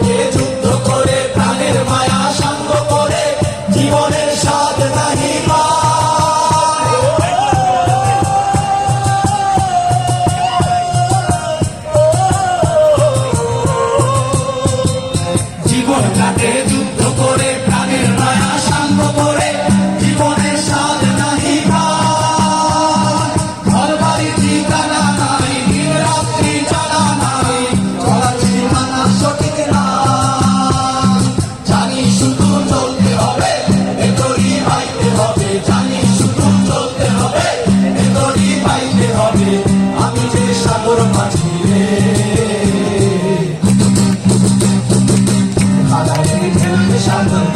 ঘাটে যুদ্ধ করে প্রাণের মায়া সাঙ্গ করে জীবনের স্বাদ নাহি পায়। জীবন ঘাটে যুদ্ধ করে প্রাণের মায়া সাঙ্গ করে জীবনের স্বাদ নাহি পায়। ঘর বাড়ি ঠিকানা নাই, দিন রাত্রি জানা নাই, চলার সীমানা সঠিক নাই। জানি শুধু চলতে হবে, ভেতরই পাইতে হবে, জানি শুধু চলতে হবে, ভেতরই পাইতে হবে। আমি যে সাগর মাঝি রে, সাগর